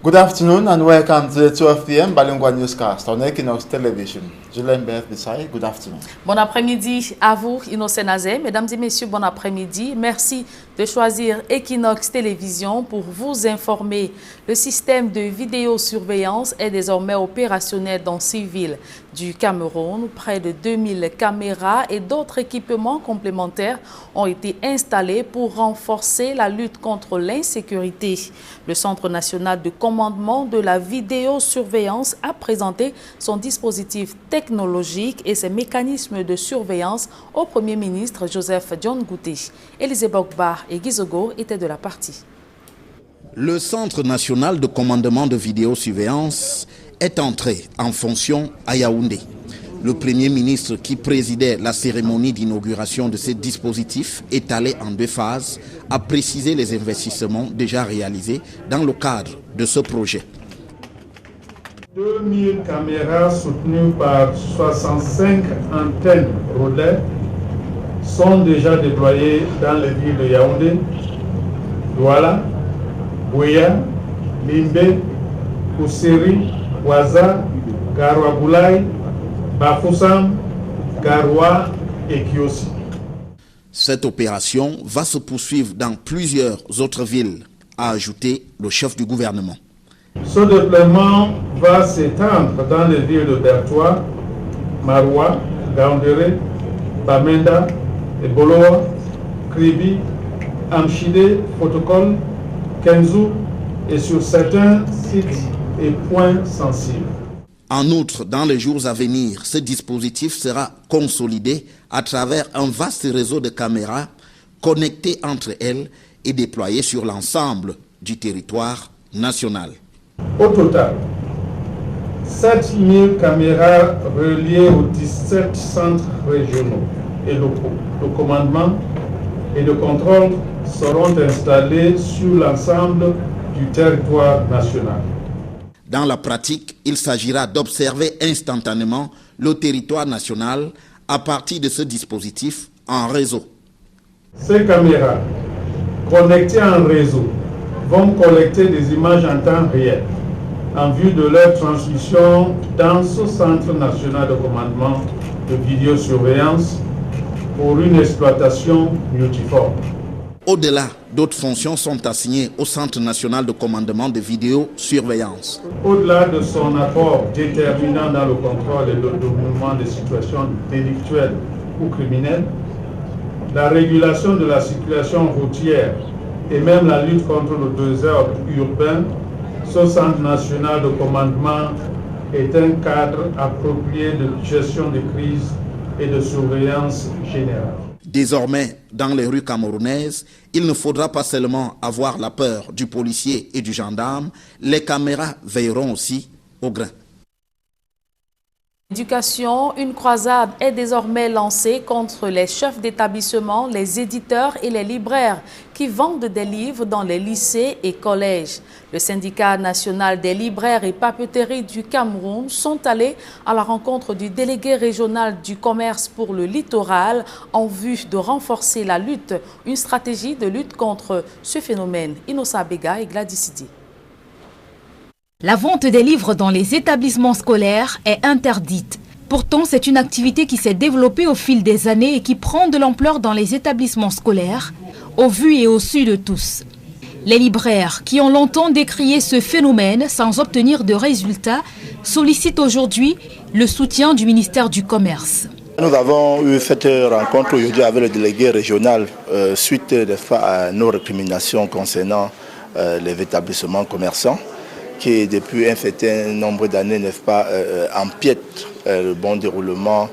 Good afternoon and welcome to the 12 p.m. Bilingual Newscast on Equinox Television. Julien Beth Bissaï, good afternoon. Bon après-midi à vous, Innocent Nazé. Mesdames et messieurs, bon après-midi. Merci de choisir Equinox Télévision pour vous informer. Le système de vidéosurveillance est désormais opérationnel dans 6 villes du Cameroun. Près de 2000 caméras et d'autres équipements complémentaires ont été installés pour renforcer la lutte contre l'insécurité. Le Centre national de commandement de la vidéosurveillance a présenté son dispositif technologique et ses mécanismes de surveillance au Premier ministre Joseph John Gouté. Élisée Bokba et Gizogo étaient de la partie. Le Centre national de commandement de vidéosurveillance est entré en fonction à Yaoundé. Le Premier ministre qui présidait la cérémonie d'inauguration de ce dispositif, étalé en 2 phases, a précisé les investissements déjà réalisés dans le cadre de ce projet. 2000 caméras soutenues par 65 antennes relais sont déjà déployées dans les villes de Yaoundé, Douala, Bouya, Limbe, Koussiri, Ouaza, Garoua-Boulaye, Bafoussam, Garoua et Kiosi. Cette opération va se poursuivre dans plusieurs autres villes, a ajouté le chef du gouvernement. Ce déploiement va s'étendre dans les villes de Bertois, Maroua, Gaoundéré, Bamenda, Eboloa, Kribi, Amchide, Fotokol, Kenzou et sur certains sites et points sensibles. En outre, dans les jours à venir, ce dispositif sera consolidé à travers un vaste réseau de caméras connectées entre elles et déployées sur l'ensemble du territoire national. Au total, 7000 caméras reliées aux 17 centres régionaux et locaux de commandement et de contrôle seront installées sur l'ensemble du territoire national. Dans la pratique, il s'agira d'observer instantanément le territoire national à partir de ce dispositif en réseau. Ces caméras connectées en réseau vont collecter des images en temps réel en vue de leur transmission dans ce centre national de commandement de vidéosurveillance pour une exploitation multiforme. Au-delà, d'autres fonctions sont assignées au Centre national de commandement de vidéosurveillance. Au-delà de son apport déterminant dans le contrôle et le dénouement des situations délictuelles ou criminelles, la régulation de la circulation routière et même la lutte contre le désordre urbain, ce Centre national de commandement est un cadre approprié de gestion des crises et de surveillance générale. Désormais, dans les rues camerounaises, il ne faudra pas seulement avoir la peur du policier et du gendarme, les caméras veilleront aussi au grain. Éducation, une croisade est désormais lancée contre les chefs d'établissement, les éditeurs et les libraires qui vendent des livres dans les lycées et collèges. Le syndicat national des libraires et papeteries du Cameroun sont allés à la rencontre du délégué régional du commerce pour le littoral en vue de renforcer la lutte, une stratégie de lutte contre ce phénomène. Inosa Bega et Gladys Sidi. La vente des livres dans les établissements scolaires est interdite. Pourtant, c'est une activité qui s'est développée au fil des années et qui prend de l'ampleur dans les établissements scolaires, au vu et au su de tous. Les libraires, qui ont longtemps décrié ce phénomène sans obtenir de résultats, sollicitent aujourd'hui le soutien du ministère du Commerce. Nous avons eu cette rencontre aujourd'hui avec le délégué régional suite à nos récriminations concernant les établissements commerçants, qui depuis un certain nombre d'années, n'est-ce pas, empiètent le bon déroulement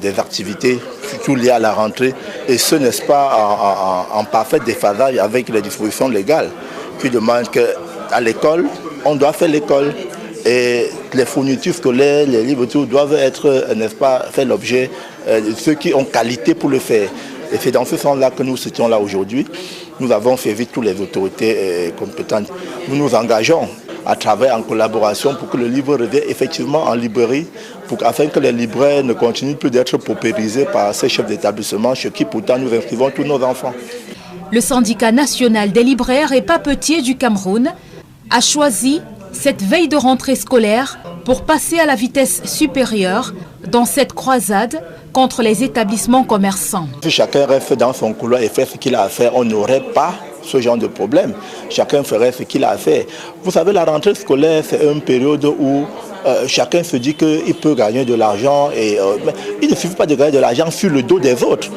des activités, surtout liées à la rentrée, et ce n'est-ce pas en parfait déphasage avec les dispositions légales qui demandent qu'à l'école, on doit faire l'école et les fournitures scolaires, les livres, tout doivent être, n'est-ce pas, faire l'objet de ceux qui ont qualité pour le faire. Et c'est dans ce sens-là que nous étions là aujourd'hui. Nous avons servi toutes les autorités compétentes. Nous nous engageons à travailler en collaboration pour que le livre revienne effectivement en librairie, afin que les libraires ne continuent plus d'être paupérisés par ces chefs d'établissement chez qui pourtant nous inscrivons tous nos enfants. Le syndicat national des libraires et papetiers du Cameroun a choisi cette veille de rentrée scolaire pour passer à la vitesse supérieure dans cette croisade contre les établissements commerçants. Si chacun reste dans son couloir et fait ce qu'il a à faire, on n'aurait pas ce genre de problème. Chacun ferait ce qu'il a à faire. Vous savez, la rentrée scolaire, c'est une période où chacun se dit qu'il peut gagner de l'argent et il ne suffit pas de gagner de l'argent sur le dos des autres.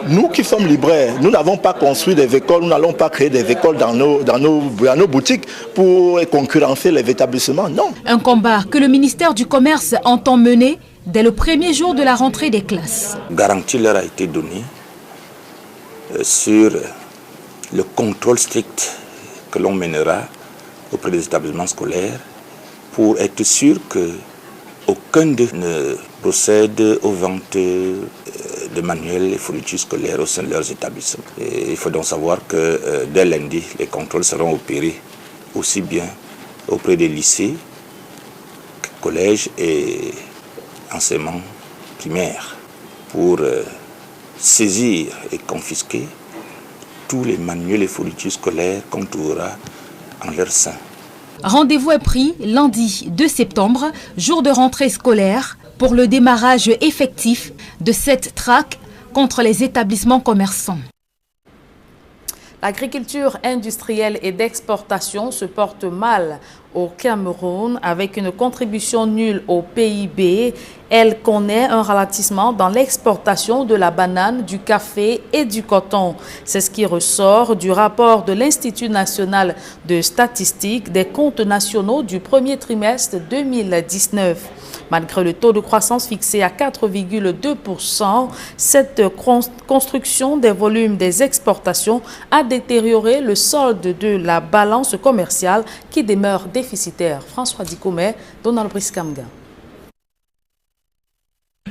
Nous qui sommes libraires, nous n'avons pas construit des écoles, nous n'allons pas créer des écoles dans nos boutiques pour concurrencer les établissements, non. Un combat que le ministère du Commerce entend mener dès le premier jour de la rentrée des classes. Garantie leur a été donnée sur le contrôle strict que l'on mènera auprès des établissements scolaires pour être sûr qu'aucun d'eux ne procède aux ventes de manuels et fournitures scolaires au sein de leurs établissements. Et il faut donc savoir que dès lundi, les contrôles seront opérés aussi bien auprès des lycées, collèges et enseignements primaires pour saisir et confisquer tous les manuels et fournitures scolaires qu'on trouvera en leur sein. Rendez-vous est pris lundi 2 septembre, jour de rentrée scolaire, pour le démarrage effectif de cette traque contre les établissements commerçants. L'agriculture industrielle et d'exportation se porte mal au Cameroun avec une contribution nulle au PIB. Elle connaît un ralentissement dans l'exportation de la banane, du café et du coton. C'est ce qui ressort du rapport de l'Institut national de statistique des comptes nationaux du premier trimestre 2019. Malgré le taux de croissance fixé à 4,2%, cette construction des volumes des exportations a détérioré le solde de la balance commerciale qui demeure déficitaire. François Dikoumet, Donald Briskamga.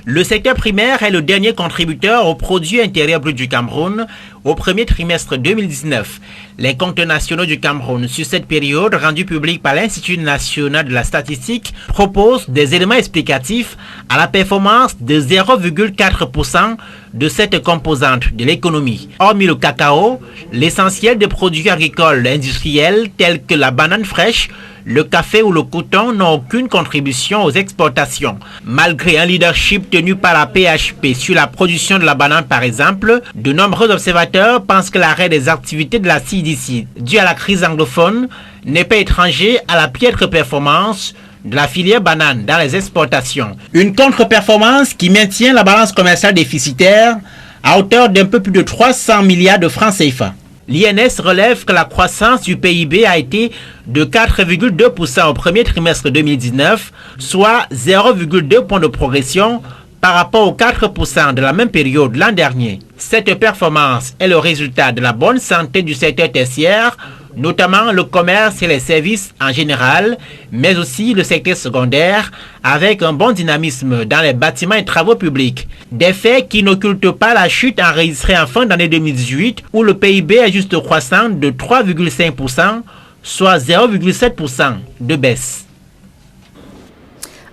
Le secteur primaire est le dernier contributeur au produit intérieur brut du Cameroun au premier trimestre 2019. Les comptes nationaux du Cameroun sur cette période rendus publics par l'Institut national de la statistique proposent des éléments explicatifs à la performance de 0,4% de cette composante de l'économie. Hormis le cacao, l'essentiel des produits agricoles industriels tels que la banane fraîche, le café ou le coton n'ont aucune contribution aux exportations. Malgré un leadership tenu par la PHP sur la production de la banane par exemple, de nombreux observateurs pensent que l'arrêt des activités de la CDC dû à la crise anglophone n'est pas étranger à la piètre performance de la filière banane dans les exportations. Une contre-performance qui maintient la balance commerciale déficitaire à hauteur d'un peu plus de 300 milliards de francs CFA. L'INS relève que la croissance du PIB a été de 4,2% au premier trimestre 2019, soit 0,2 points de progression par rapport aux 4% de la même période l'an dernier. Cette performance est le résultat de la bonne santé du secteur tertiaire, notamment le commerce et les services en général, mais aussi le secteur secondaire, avec un bon dynamisme dans les bâtiments et travaux publics. Des faits qui n'occultent pas la chute enregistrée en fin d'année 2018, où le PIB est juste croissant de 3,5%, soit 0,7% de baisse.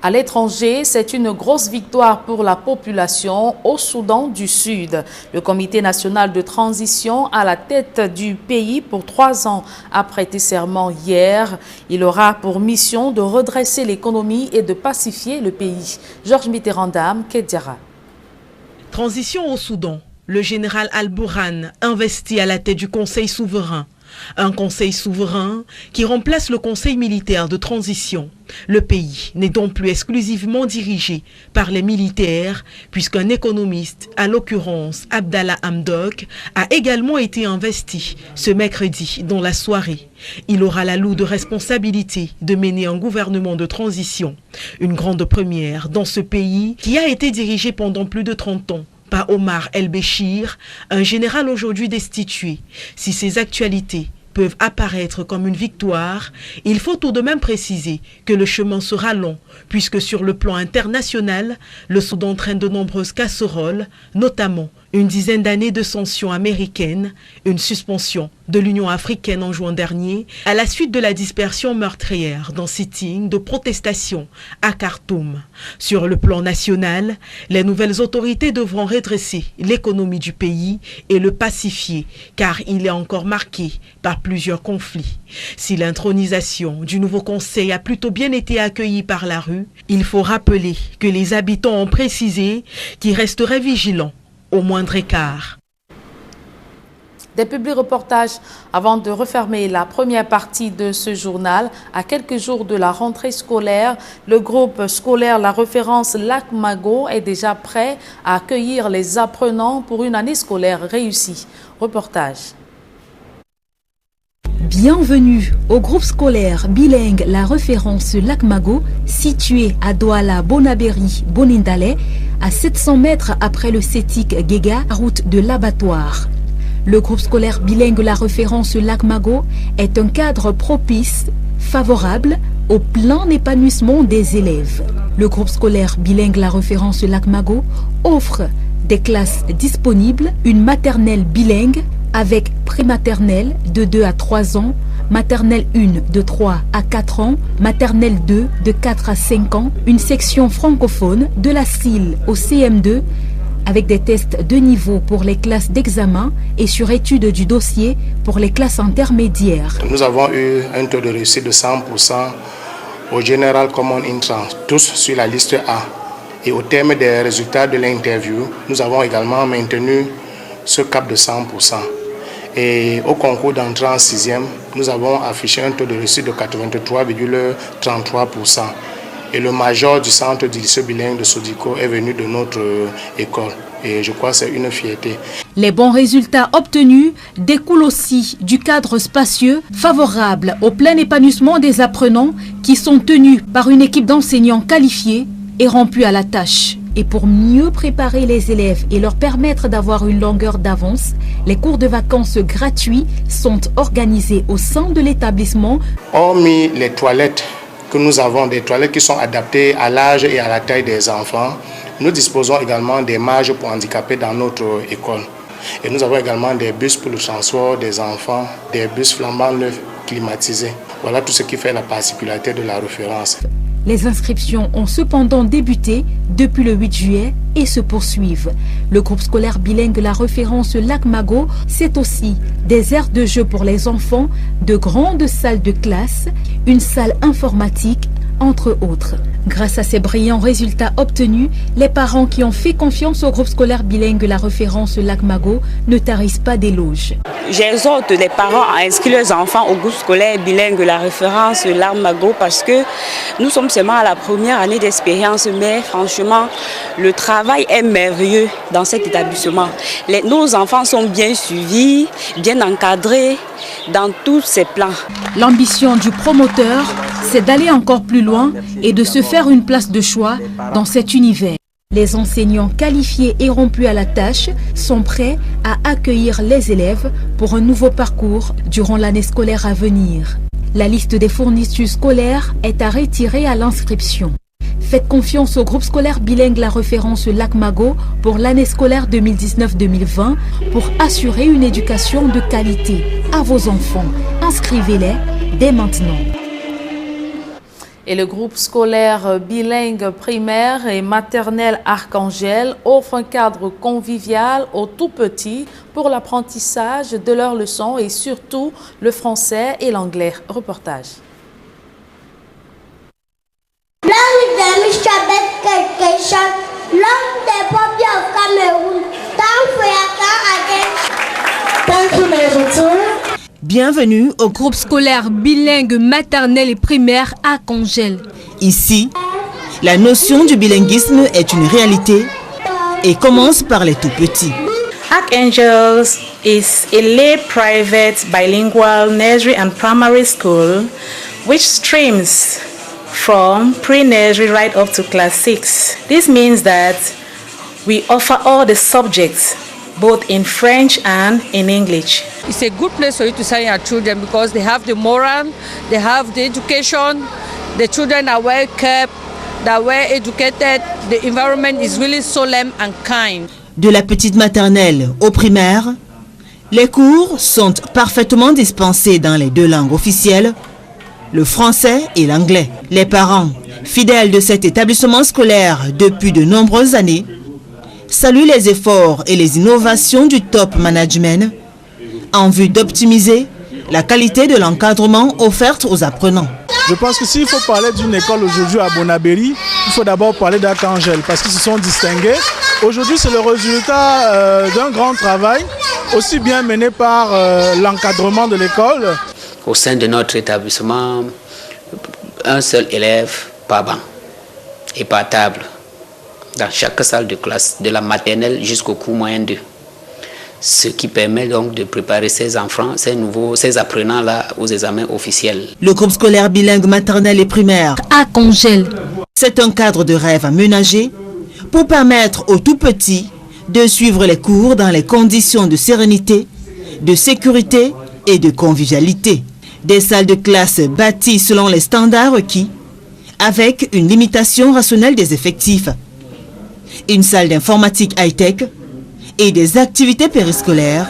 À l'étranger, c'est une grosse victoire pour la population au Soudan du Sud. Le Comité national de transition à la tête du pays pour 3 ans a prêté serment hier. Il aura pour mission de redresser l'économie et de pacifier le pays. Georges Mitterrand-Dam, Kedjara. Transition au Soudan. Le général Al-Bourhan investit à la tête du Conseil souverain. Un conseil souverain qui remplace le conseil militaire de transition. Le pays n'est donc plus exclusivement dirigé par les militaires, puisqu'un économiste, à l'occurrence Abdallah Hamdok, a également été investi ce mercredi dans la soirée. Il aura la lourde responsabilité de mener un gouvernement de transition. Une grande première dans ce pays qui a été dirigé pendant plus de 30 ans par Omar El-Béchir, un général aujourd'hui destitué. Si ces actualités peuvent apparaître comme une victoire, il faut tout de même préciser que le chemin sera long, puisque sur le plan international, le Soudan traîne de nombreuses casseroles, notamment une dizaine d'années de sanctions américaines, une suspension de l'Union africaine en juin dernier, à la suite de la dispersion meurtrière d'un sitting de protestation à Khartoum. Sur le plan national, les nouvelles autorités devront redresser l'économie du pays et le pacifier, car il est encore marqué par plusieurs conflits. Si l'intronisation du nouveau conseil a plutôt bien été accueillie par la rue, il faut rappeler que les habitants ont précisé qu'ils resteraient vigilants au moindre écart. Des publics reportages avant de refermer la première partie de ce journal. À quelques jours de la rentrée scolaire, le groupe scolaire La Référence Lac Mago est déjà prêt à accueillir les apprenants pour une année scolaire réussie. Reportage. Bienvenue au groupe scolaire bilingue La Référence Lac Mago, situé à Douala, Bonaberi, Bonindale, à 700 mètres après le CETIC Guéga, route de l'abattoir. Le groupe scolaire bilingue La Référence Lac Mago est un cadre propice, favorable au plein épanouissement des élèves. Le groupe scolaire bilingue La Référence Lac Mago offre des classes disponibles, une maternelle bilingue avec prématernelle de 2 à 3 ans, maternelle 1 de 3 à 4 ans, maternelle 2 de 4 à 5 ans, une section francophone de la CIL au CM2 avec des tests de niveau pour les classes d'examen et sur étude du dossier pour les classes intermédiaires. Nous avons eu un taux de réussite de 100% au General Common Entrance, tous sur la liste A. Et au terme des résultats de l'interview, nous avons également maintenu ce cap de 100%. Et au concours d'entrée en 6e, nous avons affiché un taux de réussite de 83,33%. Et le major du centre du lycée bilingue de Sodiko est venu de notre école. Et je crois que c'est une fierté. Les bons résultats obtenus découlent aussi du cadre spacieux favorable au plein épanouissement des apprenants qui sont tenus par une équipe d'enseignants qualifiés et rompus à la tâche. Et pour mieux préparer les élèves et leur permettre d'avoir une longueur d'avance, les cours de vacances gratuits sont organisés au sein de l'établissement. Hormis les toilettes, que nous avons des toilettes qui sont adaptées à l'âge et à la taille des enfants, nous disposons également des marges pour handicapés dans notre école. Et nous avons également des bus pour le transport des enfants, des bus flambant neufs climatisés. Voilà tout ce qui fait la particularité de La Référence. Les inscriptions ont cependant débuté depuis le 8 juillet et se poursuivent. Le groupe scolaire bilingue La Référence Lac Mago, c'est aussi des aires de jeu pour les enfants, de grandes salles de classe, une salle informatique, entre autres. Grâce à ces brillants résultats obtenus, les parents qui ont fait confiance au groupe scolaire bilingue La Référence Lac Mago ne tarissent pas d'éloges. J'exhorte les parents à inscrire leurs enfants au groupe scolaire bilingue La Référence Lac Mago parce que nous sommes seulement à la première année d'expérience, mais franchement, le travail est merveilleux dans cet établissement. Nos enfants sont bien suivis, bien encadrés dans tous ces plans. L'ambition du promoteur, c'est d'aller encore plus loin et de se faire une place de choix dans cet univers. Les enseignants qualifiés et rompus à la tâche sont prêts à accueillir les élèves pour un nouveau parcours durant l'année scolaire à venir. La liste des fournitures scolaires est à retirer à l'inscription. Faites confiance au groupe scolaire bilingue La Référence Lac Mago pour l'année scolaire 2019-2020 pour assurer une éducation de qualité à vos enfants. Inscrivez-les dès maintenant. Et le groupe scolaire bilingue primaire et maternelle Archangel offre un cadre convivial aux tout-petits pour l'apprentissage de leurs leçons et surtout le français et l'anglais. Reportage. Langue de Michabet quelque chose, langue des papiers au Cameroun, tant que Bienvenue au groupe scolaire bilingue maternelle et primaire Archangel. Ici, la notion du bilinguisme est une réalité et commence par les tout-petits. Archangels is a lay private bilingual nursery and primary school which streams from pre-nursery right up to class 6. This means that we offer all the subjects both in French and in English. It's a good place for you to send your children because they have the moral, they have the education, the children are well kept, they are well educated, the environment is really solemn and kind. De la petite maternelle au primaire, les cours sont parfaitement dispensés dans les 2 langues officielles, le français et l'anglais. Les parents, fidèles de cet établissement scolaire depuis de nombreuses années, saluent les efforts et les innovations du top management en vue d'optimiser la qualité de l'encadrement offert aux apprenants. Je pense que s'il faut parler d'une école aujourd'hui à Bonabéry, il faut d'abord parler d'Arcangel parce qu'ils se sont distingués. Aujourd'hui, c'est le résultat d'un grand travail, aussi bien mené par l'encadrement de l'école. Au sein de notre établissement, un seul élève par banc et par table dans chaque salle de classe, de la maternelle jusqu'au cours moyen 2. Ce qui permet donc de préparer ces enfants, ces apprenants-là aux examens officiels. Le groupe scolaire bilingue maternelle et primaire à Congel. C'est un cadre de rêve aménagé pour permettre aux tout-petits de suivre les cours dans les conditions de sérénité, de sécurité et de convivialité. Des salles de classe bâties selon les standards requis, avec une limitation rationnelle des effectifs. Une salle d'informatique high-tech et des activités périscolaires,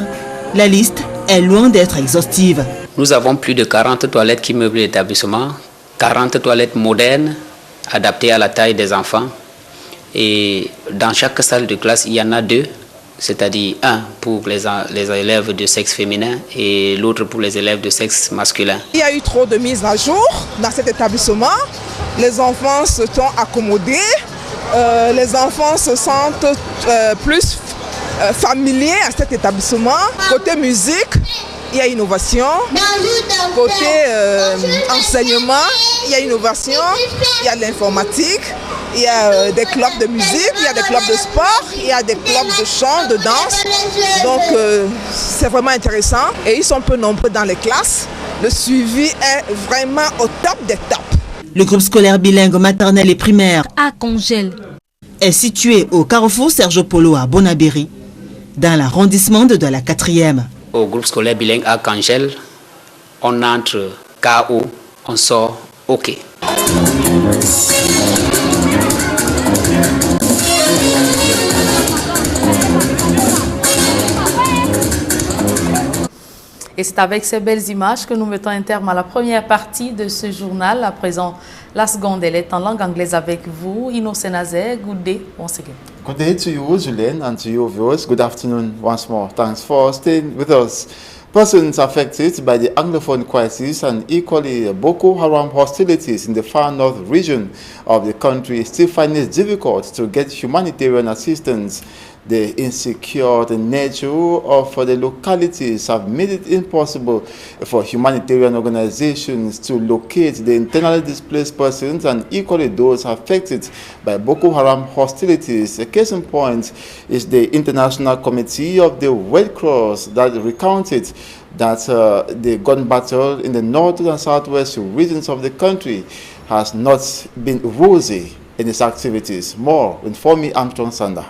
la liste est loin d'être exhaustive. Nous avons plus de 40 toilettes qui meublent l'établissement, 40 toilettes modernes, adaptées à la taille des enfants. Et dans chaque salle de classe, il y en a 2, c'est-à-dire un pour les élèves de sexe féminin et l'autre pour les élèves de sexe masculin. Il y a eu trop de mises à jour dans cet établissement. Les enfants se sont accommodés, les enfants se sentent plus familiers à cet établissement. Côté musique, il y a innovation. Côté enseignement, il y a innovation. Il y a l'informatique, il y a des clubs de musique, il y a des clubs de sport, il y a des clubs de chant, de danse. Donc c'est vraiment intéressant. Et ils sont peu nombreux dans les classes. Le suivi est vraiment au top des tops. Le groupe scolaire bilingue maternelle et primaire à Congel est situé au carrefour Serge Polo à Bonabéry, dans l'arrondissement de la 4e. Au groupe scolaire bilingue à Congel, on entre KO, on sort OK. Et c'est avec ces belles images que nous mettons un terme à la première partie de ce journal. À présent, la seconde, elle est en langue anglaise avec vous. Innocent Nazer, good day once again. Good day to you, Julien, and to your viewers. Good afternoon once more. Thanks for staying with us. Persons affected by the Anglophone crisis and equally Boko Haram hostilities in the far north region of the country still find it difficult to get humanitarian assistance. The insecure nature of the localities have made it impossible for humanitarian organizations to locate the internally displaced persons and equally those affected by Boko Haram hostilities. A case in point is the International Committee of the Red Cross that recounted that the gun battle in the north and southwest regions of the country has not been rosy in its activities. More with Fomi Armstrong Sander.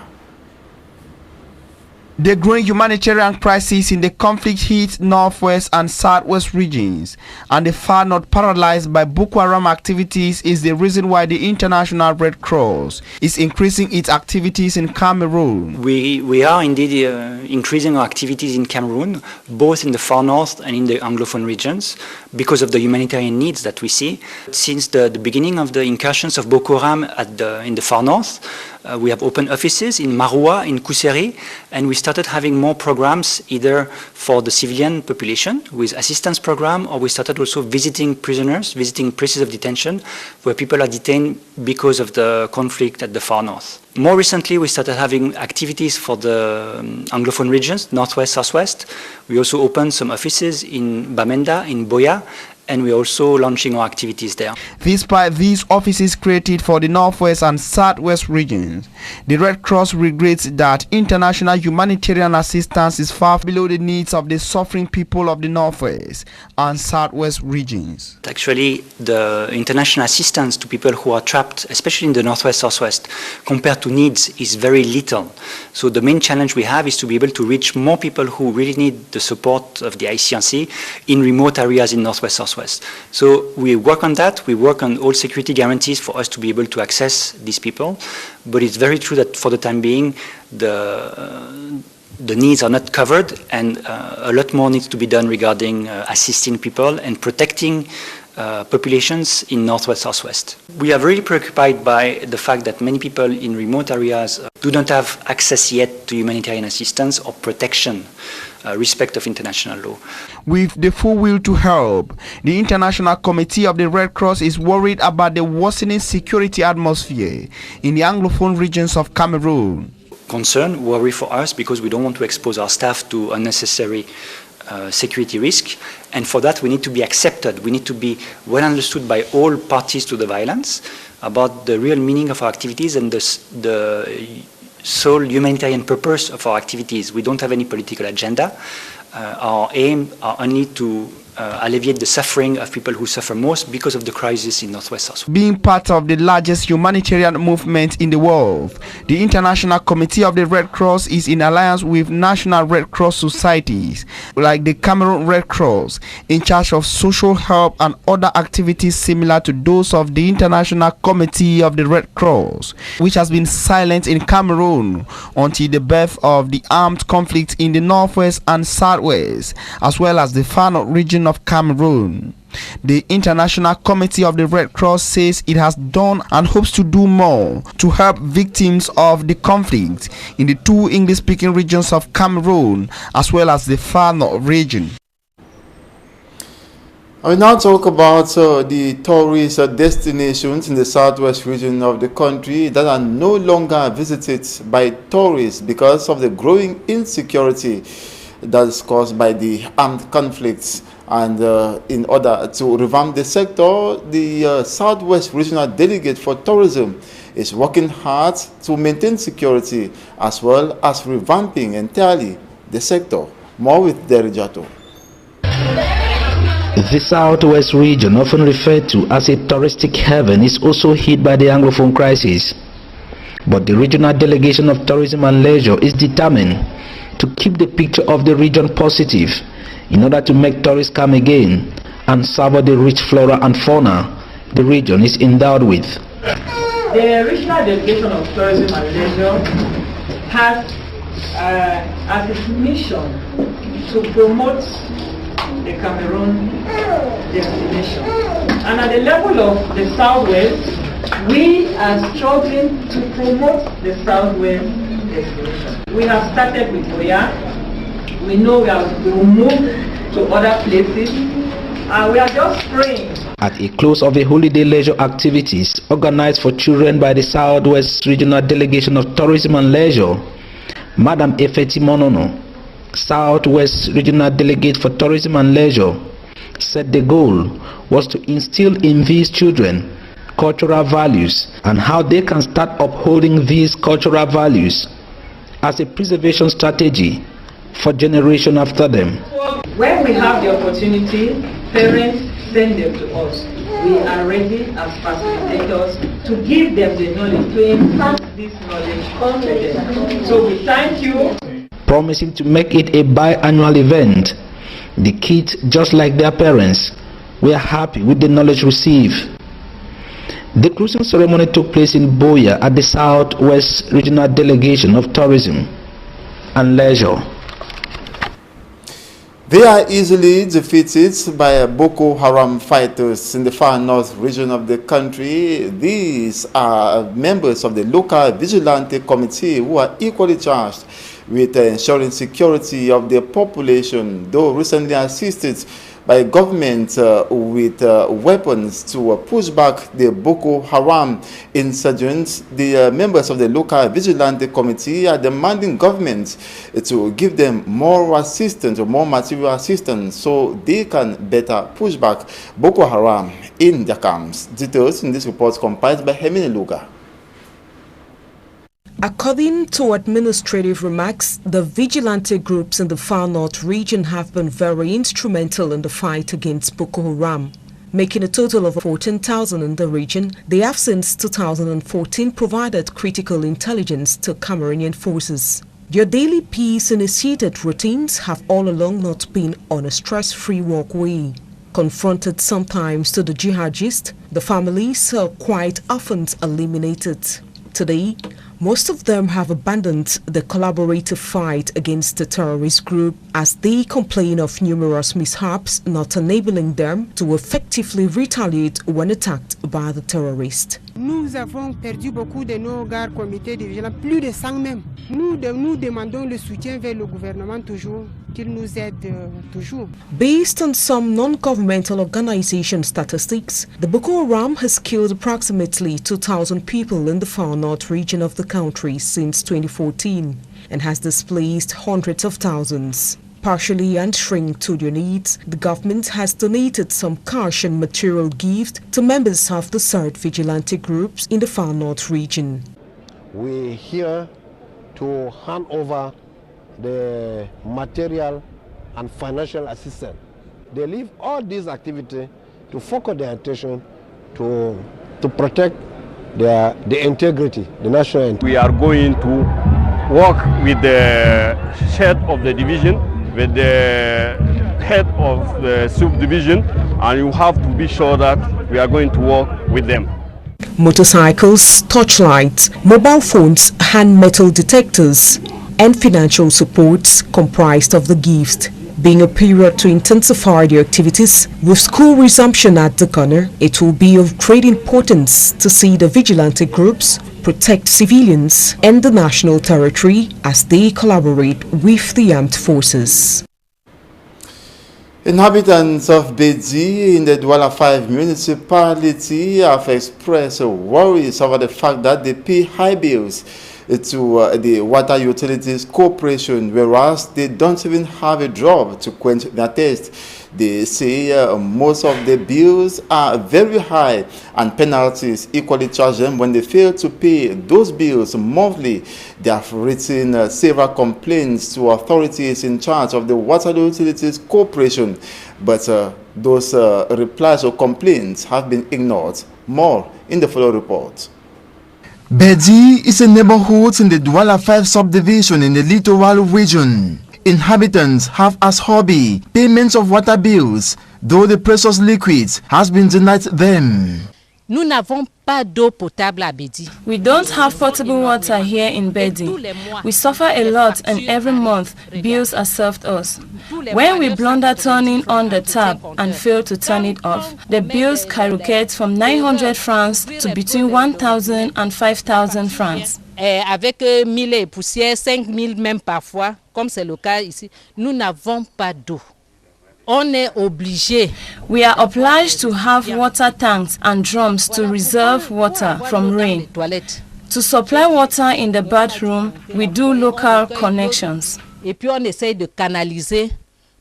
The growing humanitarian crisis in the conflict-hit northwest and southwest regions and the far north paralyzed by Boko Haram activities is the reason why the International Red Cross is increasing its activities in Cameroon. We are indeed increasing our activities in Cameroon, both in the far north and in the Anglophone regions, because of the humanitarian needs that we see. Since the beginning of the incursions of Boko Haram in the far north, we have opened offices in Maroua, in Kuseri, and we started having more programs either for the civilian population with assistance program, or we started also visiting prisoners, visiting places of detention where people are detained because of the conflict at the far north. More recently, we started having activities for the Anglophone regions, northwest, southwest. We also opened some offices in Bamenda, in Boya, and we're also launching our activities there. Despite these offices created for the northwest and southwest regions, the Red Cross regrets that international humanitarian assistance is far below the needs of the suffering people of the northwest and southwest regions. Actually, the international assistance to people who are trapped, especially in the northwest, southwest, compared to needs is very little. So the main challenge we have is to be able to reach more people who really need the support of the ICRC in remote areas in northwest, southwest. So we work on that. We work on all security guarantees for us to be able to access these people. But it's very true that for the time being, the needs are not covered, and a lot more needs to be done regarding assisting people and protecting populations in Northwest Southwest. We are very preoccupied by the fact that many people in remote areas do not have access yet to humanitarian assistance or protection, respect of international law. With the full will to help, the International Committee of the Red Cross is worried about the worsening security atmosphere in the Anglophone regions of Cameroon. Concern, worry for us, because we don't want to expose our staff to unnecessary security risk, and for that we need to be accepted. We need to be well understood by all parties to the violence about the real meaning of our activities and the sole humanitarian purpose of our activities. We don't have any political agenda. Our aim are only to alleviate the suffering of people who suffer most because of the crisis in Northwest South. Being part of the largest humanitarian movement in the world, the International Committee of the Red Cross is in alliance with national Red Cross societies like the Cameroon Red Cross, in charge of social help and other activities similar to those of the International Committee of the Red Cross, which has been silent in Cameroon until the birth of the armed conflict in the northwest and southwest, as well as the far north region of Cameroon. The International Committee of the Red Cross says it has done and hopes to do more to help victims of the conflict in the two English-speaking regions of Cameroon as well as the far north region. I will now talk about the tourist destinations in the southwest region of the country that are no longer visited by tourists because of the growing insecurity that is caused by the armed conflicts. And in order to revamp the sector, the Southwest Regional Delegate for Tourism is working hard to maintain security as well as revamping entirely the sector. More with Derijato. The Southwest region, often referred to as a touristic heaven, is also hit by the Anglophone crisis. But the Regional Delegation of Tourism and Leisure is determined to keep the picture of the region positive in order to make tourists come again and savor the rich flora and fauna the region is endowed with. The Regional Delegation of Tourism and Leisure has as its mission to promote the Cameroon destination. And at the level of the Southwest, we are struggling to promote the Southwest destination. We have started with Oya. We know we will move to other places, and we are just praying. At a close of the holiday leisure activities organized for children by the Southwest Regional Delegation of Tourism and Leisure, Madam Efeti Monono, Southwest Regional Delegate for Tourism and Leisure, said the goal was to instill in these children cultural values and how they can start upholding these cultural values as a preservation strategy for generation after them. When we have the opportunity, parents send them to us. We are ready as facilitators to give them the knowledge, to impart this knowledge to them. So we thank you. Promising to make it a biannual event, the kids, just like their parents, were happy with the knowledge received. The closing ceremony took place in Boya at the Southwest Regional Delegation of Tourism and Leisure. They are easily defeated by Boko Haram fighters in the far north region of the country. These are members of the local vigilante committee who are equally charged with ensuring security of the population, though recently assisted by government with weapons to push back the Boko Haram insurgents. The members of the local vigilante committee are demanding government to give them more assistance or more material assistance so they can better push back Boko Haram in their camps. Details in this report compiled by Hemine Luga. According to administrative remarks, the vigilante groups in the far north region have been very instrumental in the fight against Boko Haram. Making a total of 14,000 in the region, they have since 2014 provided critical intelligence to Cameroonian forces. Their daily peace-initiated routines have all along not been on a stress-free walkway. Confronted sometimes to the jihadists, the families are quite often eliminated. Today, Most of them have abandoned the collaborative fight against the terrorist group as they complain of numerous mishaps not enabling them to effectively retaliate when attacked by the terrorists. Nous avons perdu beaucoup de nos gardes comités de vigilance, plus de 100 même. Nous demandons le soutien vers le gouvernement toujours, qu'il nous aide toujours. Based on some non-governmental organization statistics, the Boko Haram has killed approximately 2,000 people in the far north region of the country since 2014 and has displaced hundreds of thousands. Partially answering to their needs, the government has donated some cash and material gifts to members of the SART vigilante groups in the far north region. We're here to hand over the material and financial assistance. They leave all these activities to focus their attention to protect the integrity, the national integrity. We are going to work with the head of the division, with the head of the subdivision, and you have to be sure that we are going to work with them. Motorcycles, torchlights, mobile phones, hand metal detectors, and financial supports comprised of the gifts. Being a period to intensify the activities, with school resumption at the corner, it will be of great importance to see the vigilante groups protect civilians and the national territory as they collaborate with the armed forces. Inhabitants of Bedi in the Douala 5 municipality have expressed worries over the fact that they pay high bills to the Water Utilities Corporation, whereas they don't even have a job to quench their thirst. They say most of the bills are very high and penalties equally charge them when they fail to pay those bills monthly. They have written several complaints to authorities in charge of the Water Utilities Corporation, but those replies or complaints have been ignored. More in the following report. Bedi is a neighborhood in the Douala 5 subdivision in the littoral region. Inhabitants have as hobby payments of water bills, though the precious liquid has been denied them. Nous n'avons pas d'eau potable à Bedi. We don't have potable water here in Bedi. We suffer a lot and every month bills are served us. When we blunder turning on the tap and fail to turn it off, the bills skyrocket from 900 francs to between 1,000 and 5,000 francs. Avec 1000 et poussières, 5000 même parfois, comme c'est le cas ici, nous n'avons pas d'eau. On est obligé. We are obliged to have water tanks and drums to reserve water from rain. To supply water in the bathroom, we do local connections. Et puis on essaye de canaliser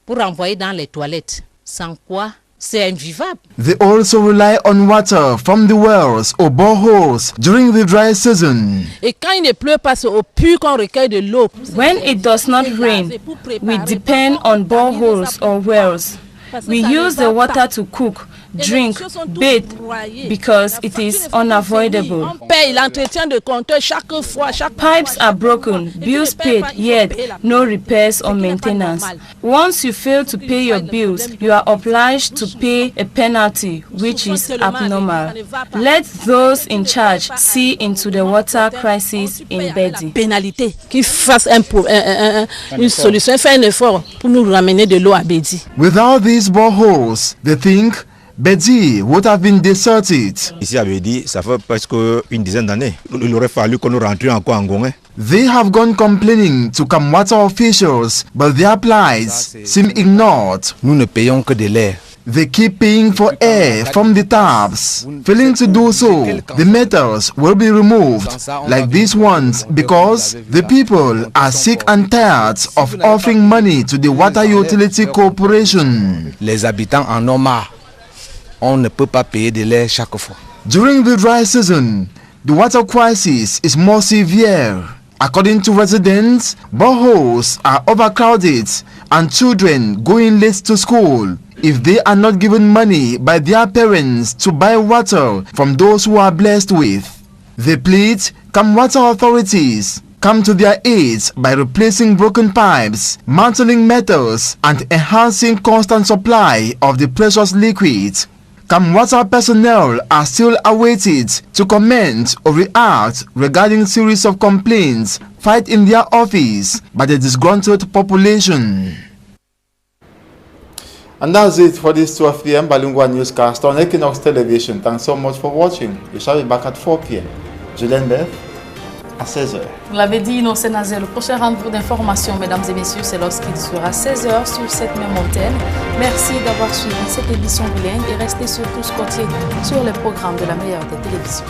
pour envoyer dans les toilettes. Sans quoi, c'est invivable. They also rely on water from the wells or boreholes during the dry season. Et quand il ne pleut pas, c'est au puits qu'on recueille de l'eau. When it does not rain, we depend on boreholes or wells. We use the water to cook, drink, bathe, because it is unavoidable. Pipes are broken, bills paid, yet no repairs or maintenance. Once you fail to pay your bills, you are obliged to pay a penalty, which is abnormal. Let those in charge see into the water crisis in Bedi. Pénalité, qui fasse une solution, fait un effort pour nous ramener de l'eau à Bedi. Without these boreholes, they think Bedi would have been deserted. Ici à Bedi, ça fait presque une dizaine d'années. Il aurait fallu qu'on nous rentre encore en Gongé. They have gone complaining to Kamwata officials, but their plights seem ignored. Nous ne payons que de l'air. They keep paying for air from the taps. Failing to do so, the meters will be removed, like these ones, because the people are sick and tired of offering money to the Water Utility Corporation. Les habitants en ont marre. On ne peut pas payer de l'air chaque fois. During the dry season, the water crisis is more severe. According to residents, boreholes are overcrowded and children going late to school if they are not given money by their parents to buy water from those who are blessed with. They plead Kamwata authorities come to their aid by replacing broken pipes, mantling metals, and enhancing constant supply of the precious liquid. Kamwata personnel are still awaited to comment or react regarding series of complaints filed in their office by the disgruntled population. And that's it for this 12 p.m. bilingual newscast on Equinox Television. Thanks so much for watching. We shall be back at 4 p.m. Julien Beth, à 16h. Vous l'avez dit, Innocent Nazé, le prochain rendez-vous d'information, mesdames et messieurs, c'est lorsqu'il sera 16h sur cette même antenne. Merci d'avoir suivi cette édition bilingue et restez surtout scotchés sur les programmes de la meilleure des télévisions.